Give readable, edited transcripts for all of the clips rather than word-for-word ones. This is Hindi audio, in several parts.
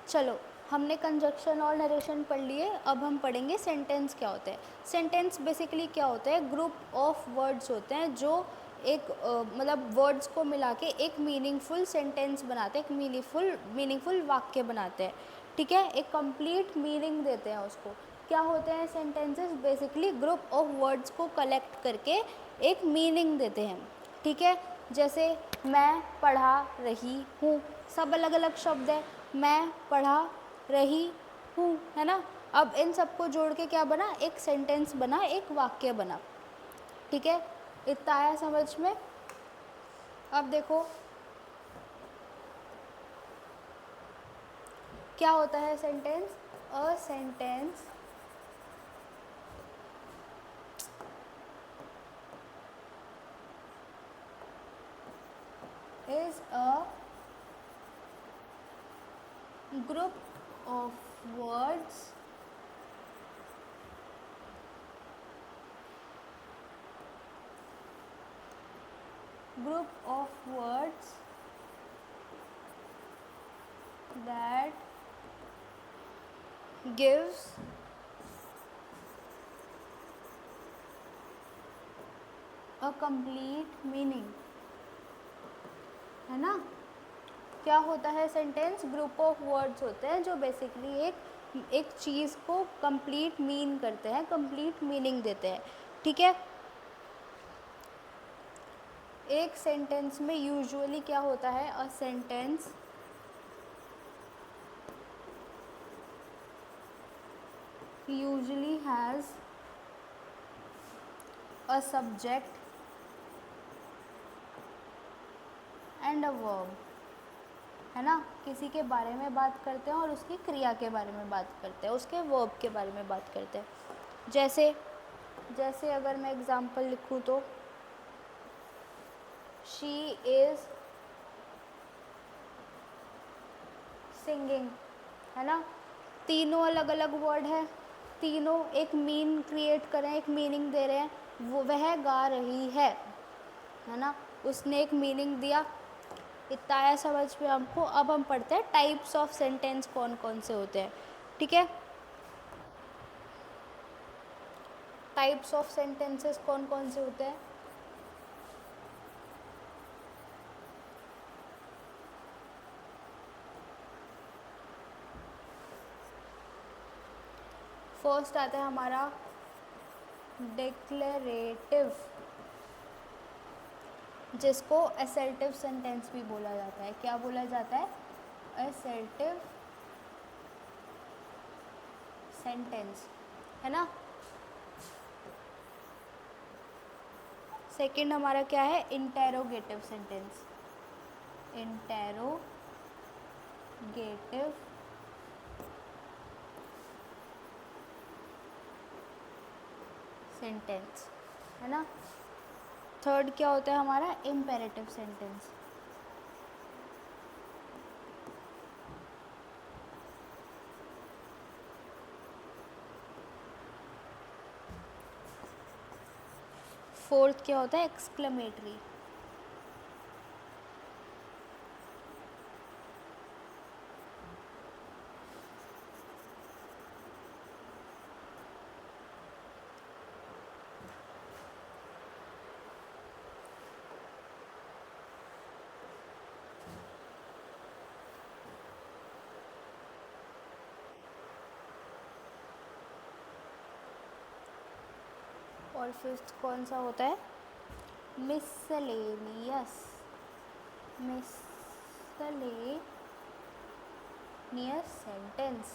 चलो, हमने कंजक्शन और नरेशन पढ़ लिए, अब हम पढ़ेंगे सेंटेंस क्या होते हैं। सेंटेंस बेसिकली क्या होता है, ग्रुप ऑफ वर्ड्स होते हैं जो एक मतलब वर्ड्स को मिला के एक मीनिंगफुल सेंटेंस बनाते हैं, एक मीनिंगफुल वाक्य बनाते हैं, ठीक है, एक कंप्लीट मीनिंग देते हैं उसको। क्या होते हैं sentences, basically group of words को कलेक्ट करके एक मीनिंग देते हैं, ठीक है। जैसे मैं पढ़ा रही हूँ, सब अलग अलग शब्द है, मैं पढ़ा रही हूँ, है ना। अब इन सबको जोड़ के क्या बना, एक सेंटेंस बना, एक वाक्य बना, ठीक है। इतना आया समझ में। अब देखो क्या होता है sentence. A sentence is a group of words that gives a complete meaning, है ना। क्या होता है सेंटेंस, ग्रुप ऑफ वर्ड्स होते हैं जो बेसिकली एक चीज़ को कंप्लीट मीन करते हैं, कंप्लीट मीनिंग देते हैं, ठीक है। एक सेंटेंस में यूजुअली क्या होता है, a sentence usually has a subject and a verb, है ना। किसी के बारे में बात करते हैं और उसकी क्रिया के बारे में बात करते हैं, उसके वर्ब के बारे में बात करते हैं। जैसे जैसे अगर मैं एग्जांपल लिखूँ तो शी इज़ सिंगिंग, है ना। तीनों अलग अलग वर्ड है, तीनों एक मीन क्रिएट कर रहे हैं, एक मीनिंग दे रहे हैं। वो वह गा रही है ना, उसने एक मीनिंग दिया। इतना आया समझ में हमको। अब हम पढ़ते हैं टाइप्स ऑफ सेंटेंस कौन कौन से होते हैं, ठीक है। टाइप्स ऑफ सेंटेंसेस कौन कौन से होते हैं। फर्स्ट आता है हमारा डिक्लेरेटिव, जिसको असर्टिव सेंटेंस भी बोला जाता है। क्या बोला जाता है, असर्टिव सेंटेंस, है ना। सेकंड हमारा क्या है, इंटेरोगेटिव सेंटेंस, इंटेरोगेटिव सेंटेंस, है ना। थर्ड क्या होता है हमारा, इम्पेरेटिव सेंटेंस। फोर्थ क्या होता है, एक्सक्लेमेटरी। और फिफ्थ कौन सा होता है, मिसलेनियस, मिसलेनियस सेंटेंस,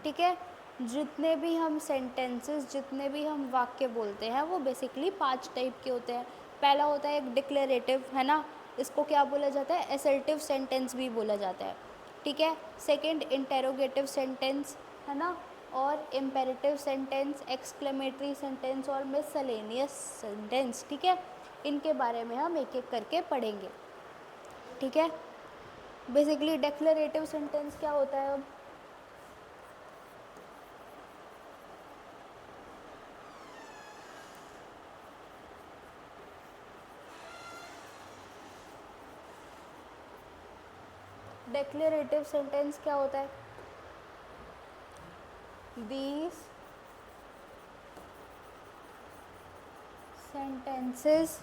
ठीक है। जितने भी हम सेंटेंसेस, जितने भी हम वाक्य बोलते हैं वो बेसिकली 5 टाइप के होते हैं। पहला होता है एक डिक्लेरेटिव, है ना, इसको क्या बोला जाता है, असर्टिव सेंटेंस भी बोला जाता है, ठीक है। सेकंड इंटेरोगेटिव सेंटेंस, है ना, और इम्पेरेटिव सेंटेंस, एक्सक्लेमेटरी सेंटेंस और मिसलेनियस सेंटेंस, ठीक है। इनके बारे में हम एक एक करके पढ़ेंगे, ठीक है। बेसिकली डिक्लेरेटिव सेंटेंस क्या होता है, अब डिक्लेरेटिव सेंटेंस क्या होता है? These sentences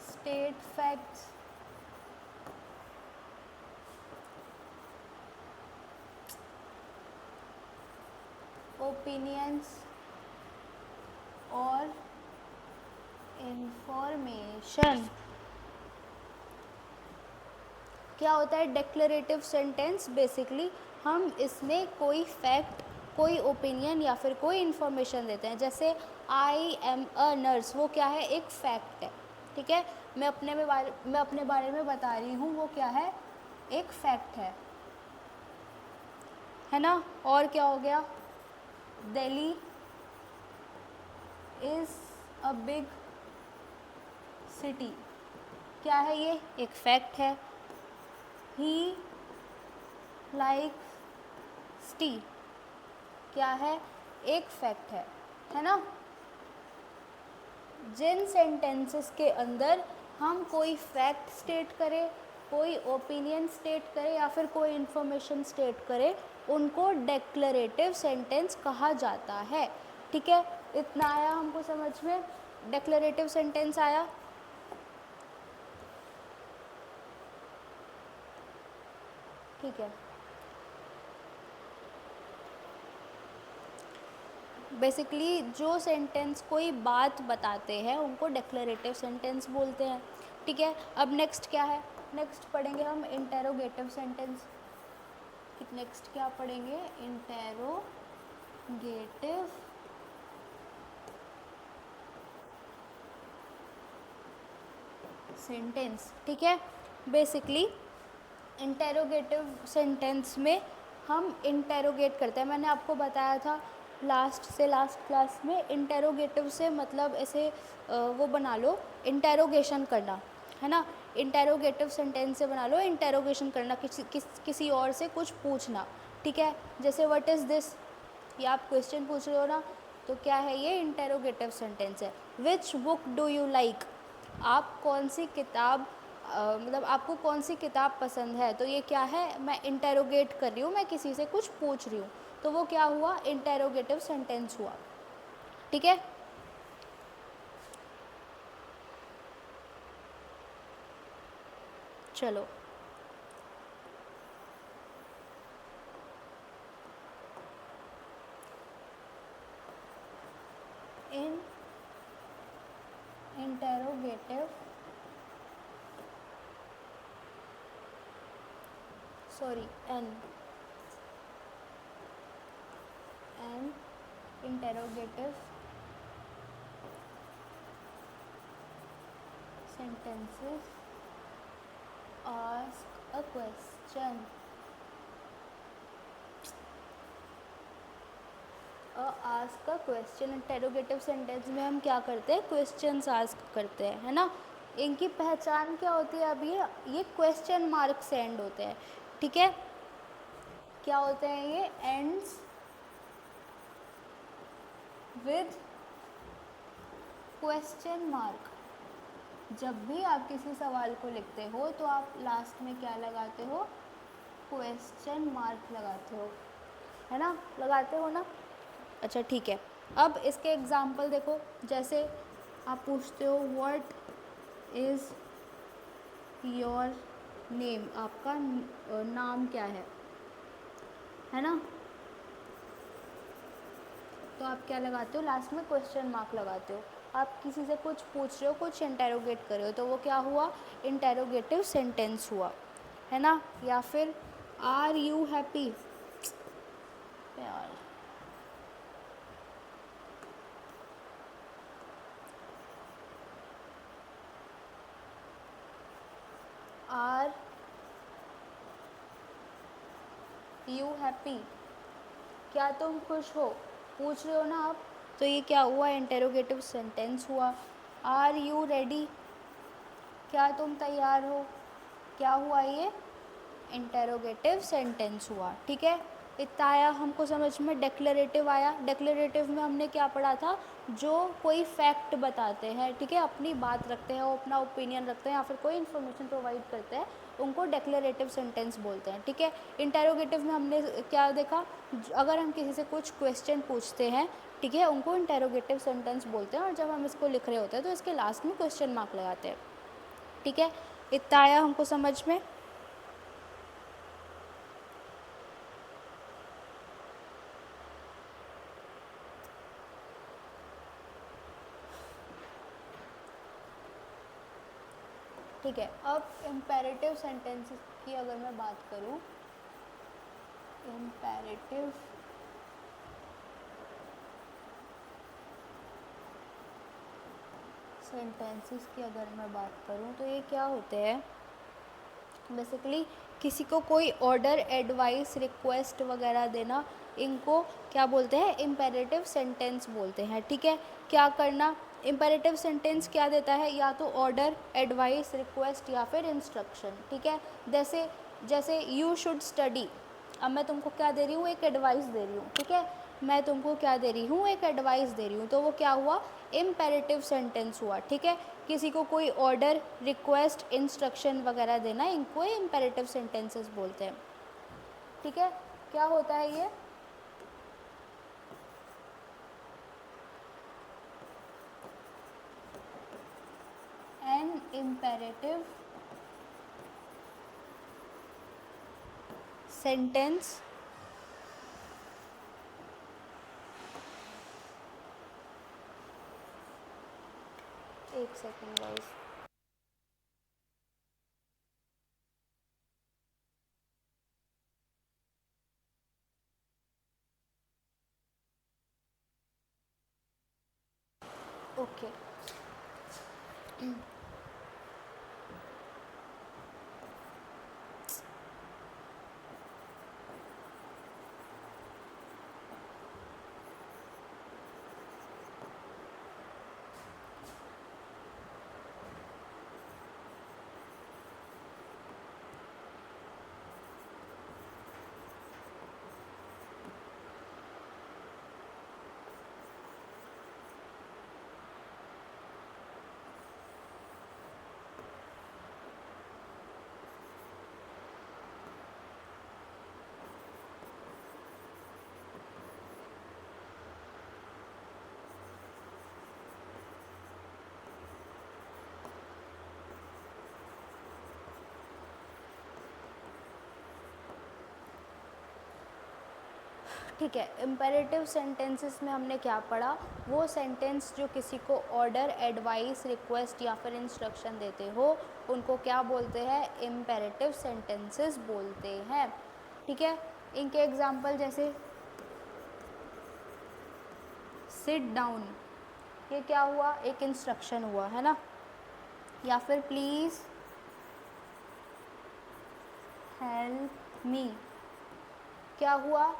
state facts, opinions और information। क्या होता है डिक्लेरेटिव सेंटेंस? बेसिकली हम इसमें कोई फैक्ट, कोई ओपिनियन या फिर कोई इन्फॉर्मेशन देते हैं। जैसे आई एम अ नर्स, वो क्या है? एक फैक्ट है, ठीक है। मैं अपने बारे में बता रही हूँ, वो क्या है? एक फैक्ट है ना। और क्या हो गया? Delhi is a big city, क्या है ये? एक फैक्ट है। ही लाइक्स टी, क्या है? एक फैक्ट है ना। जिन सेंटेंसेस के अंदर हम कोई फैक्ट स्टेट करें, कोई ओपिनियन स्टेट करें या फिर कोई इन्फॉर्मेशन स्टेट करें, उनको डिक्लेरेटिव सेंटेंस कहा जाता है, ठीक है। इतना आया हमको समझ में? डिक्लेरेटिव सेंटेंस आया। ठीक है। बेसिकली जो सेंटेंस कोई बात बताते हैं उनको डिक्लेरेटिव सेंटेंस बोलते हैं, ठीक है। अब नेक्स्ट क्या है? नेक्स्ट पढ़ेंगे हम इंटेरोगेटिव सेंटेंस। नेक्स्ट क्या पढ़ेंगे? इंटेरोगेटिव सेंटेंस, ठीक है। बेसिकली इंटेरोगेटिव सेंटेंस में हम इंटेरोगेट करते हैं। मैंने आपको बताया था लास्ट क्लास में, इंटेरोगेटिव से मतलब ऐसे वो बना लो, इंटेरोगेशन करना, है ना। इंटेरोगेटिव सेंटेंस से बना लो इंटेरोगेशन करना, किसी और से कुछ पूछना, ठीक है। जैसे व्हाट इज़ दिस, ये आप क्वेश्चन पूछ रहे हो ना, तो क्या है ये? इंटेरोगेटिव सेंटेंस है। Which book do you like, आप कौन सी किताब मतलब आपको कौन सी किताब पसंद है, तो ये क्या है? मैं इंटेरोगेट कर रही हूँ, मैं किसी से कुछ पूछ रही हूँ, तो वो क्या हुआ? इंटेरोगेटिव सेंटेंस हुआ, ठीक है। चलो इन interrogative an interrogative sentences ask a question, ask a question. Interrogative sentence में हम क्या करते हैं? क्वेश्चंस आस्क करते हैं, है ना। इनकी पहचान क्या होती है? अब ये क्वेश्चन मार्क से एंड होते हैं, ठीक है। क्या होते हैं ये? Ends with question mark. जब भी आप किसी सवाल को लिखते हो तो आप लास्ट में क्या लगाते हो? क्वेश्चन मार्क लगाते हो, है ना। लगाते हो ना। अच्छा ठीक है। अब इसके एग्जाम्पल देखो। जैसे आप पूछते हो व्हाट इज़ योर नेम, आपका नाम क्या है ना। तो आप क्या लगाते हो? लास्ट में क्वेश्चन मार्क लगाते हो। आप किसी से कुछ पूछ रहे हो, कुछ इंटेरोगेट कर रहे हो, तो वो क्या हुआ? इंटेरोगेटिव सेंटेंस हुआ, है ना। या फिर आर यू हैप्पी, यार आर यू हैप्पी, क्या तुम खुश हो, पूछ रहे हो ना आप, तो ये क्या हुआ? इंटेरोगेटिव सेंटेंस हुआ। आर यू रेडी, क्या तुम तैयार हो, क्या हुआ? ये इंटेरोगेटिव सेंटेंस हुआ, ठीक है। इतना आया हमको समझ में। डेक्लरेटिव आया, डेक्लरेटिव में हमने क्या पढ़ा था, जो कोई फैक्ट बताते हैं, ठीक है, अपनी बात रखते हैं, वो अपना ओपिनियन रखते हैं या फिर कोई इन्फॉर्मेशन प्रोवाइड करते हैं, उनको डेक्लरेटिव सेंटेंस बोलते हैं, ठीक है। इंटेरोगेटिव में हमने क्या देखा, अगर हम किसी से कुछ क्वेश्चन पूछते हैं, ठीक है, उनको इंटेरोगेटिव सेंटेंस बोलते हैं, और जब हम इसको लिख रहे होते हैं तो इसके लास्ट में क्वेश्चन मार्क लगाते हैं, ठीक है। इतना आया हमको समझ में। ठीक है, अब इम्पेरेटिव सेंटेंसेस की अगर मैं बात करूं, इम्पेरेटिव सेंटेंसेस की अगर मैं बात करूं तो ये क्या होते हैं, बेसिकली किसी को कोई ऑर्डर, एडवाइस, रिक्वेस्ट वगैरह देना, इनको क्या बोलते हैं, इम्पेरेटिव सेंटेंस बोलते हैं, ठीक है। क्या करना, इम्पेरेटिव सेंटेंस क्या देता है, या तो ऑर्डर, एडवाइस, रिक्वेस्ट या फिर इंस्ट्रक्शन, ठीक है। जैसे जैसे यू शुड स्टडी, अब मैं तुमको क्या दे रही हूँ, एक एडवाइस दे रही हूँ, ठीक है, मैं तुमको क्या दे रही हूँ, एक एडवाइस दे रही हूँ, तो वो क्या हुआ, इम्पेरेटिव सेंटेंस हुआ, ठीक है। किसी को कोई ऑर्डर, रिक्वेस्ट, इंस्ट्रक्शन वगैरह देना, इनको इम्पेरेटिव सेंटेंसेस बोलते हैं, ठीक है। क्या होता है ये, एन इम्पेरेटिव सेंटेंस एक सेकेंड गाइस, ओके। ठीक है, इम्पेरेटिव सेंटेंसेस में हमने क्या पढ़ा, वो सेंटेंस जो किसी को ऑर्डर, एडवाइस, रिक्वेस्ट या फिर इंस्ट्रक्शन देते हो, उनको क्या बोलते हैं, इम्पेरेटिव सेंटेंसेस बोलते हैं, ठीक है। इनके एग्जांपल जैसे सिट डाउन, ये क्या हुआ, एक इंस्ट्रक्शन हुआ है ना, या फिर प्लीज़ हेल्प मी, क्या हुआ,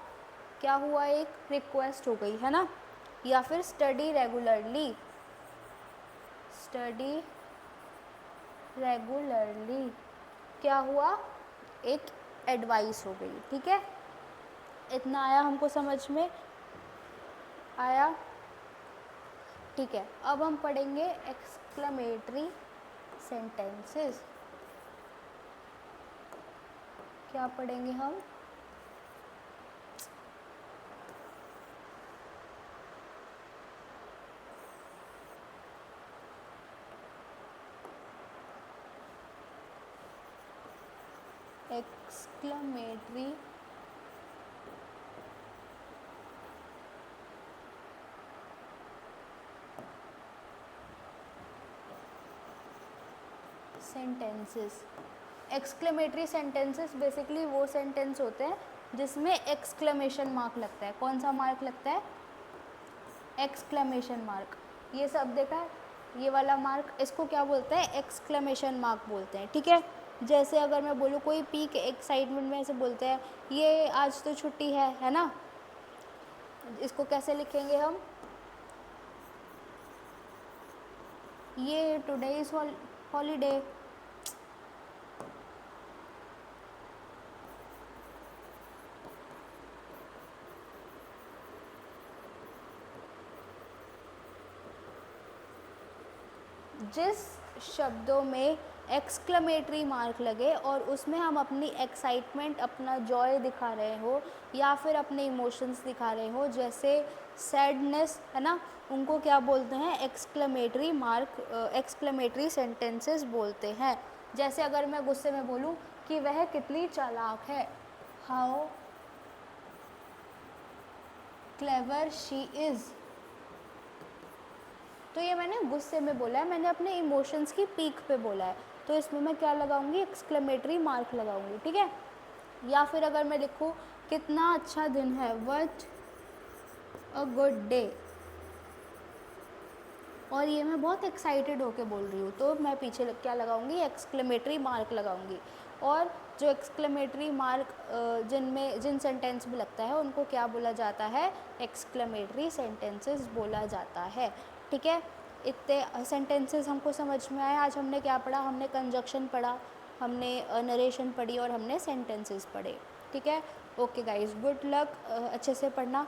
क्या हुआ, एक रिक्वेस्ट हो गई है ना। या फिर स्टडी रेगुलरली, स्टडी रेगुलरली क्या हुआ, एक एडवाइस हो गई, ठीक है। इतना आया हमको समझ में, आया, ठीक है। अब हम पढ़ेंगे एक्सक्लेमेटरी सेंटेंसेस। क्या पढ़ेंगे हम, exclamatory sentences. Exclamatory sentences basically वो सेंटेंस होते हैं जिसमें एक्सक्लेमेशन मार्क लगता है। कौन सा मार्क लगता है, एक्सक्लेमेशन मार्क। ये सब देखा है, ये वाला मार्क, इसको क्या बोलते हैं, एक्सक्लेमेशन मार्क बोलते हैं, ठीक है। जैसे अगर मैं बोलूँ कोई पीक एक्साइटमेंट में ऐसे बोलते हैं, ये आज तो छुट्टी है ना, इसको कैसे लिखेंगे हम, ये टुडे इज हॉलीडे, जिस शब्दों में एक्सक्लेमेटरी मार्क लगे और उसमें हम अपनी एक्साइटमेंट, अपना जॉय दिखा रहे हो या फिर अपने इमोशंस दिखा रहे हो, जैसे सैडनेस है ना, उनको क्या बोलते हैं, एक्सक्लेमेटरी मार्क, एक्सक्लेमेटरी सेंटेंसेस बोलते हैं। जैसे अगर मैं गुस्से में बोलूँ कि वह कितनी चालाक है, हाउ क्लेवर शी इज़, तो ये मैंने गुस्से में बोला है, मैंने अपने इमोशंस की पीक पे बोला है, तो इसमें मैं क्या लगाऊंगी, एक्सक्लेमेटरी मार्क लगाऊंगी, ठीक है। या फिर अगर मैं लिखूँ कितना अच्छा दिन है, व्हाट अ गुड डे, और ये मैं बहुत एक्साइटेड होके बोल रही हूँ, तो मैं पीछे क्या लगाऊंगी, एक्सक्लेमेटरी मार्क लगाऊंगी। और जो एक्सक्लेमेटरी मार्क जिन सेंटेंस में लगता है उनको क्या बोला जाता है, एक्सक्लेमेटरी सेंटेंसेस बोला जाता है, ठीक है। इतने सेंटेंसेस हमको समझ में आए। आज हमने क्या पढ़ा, हमने कंजक्शन पढ़ा, हमने नरेशन पढ़ी और हमने सेंटेंसेस पढ़े, ठीक है। ओके गाइस, गुड लक, अच्छे से पढ़ना।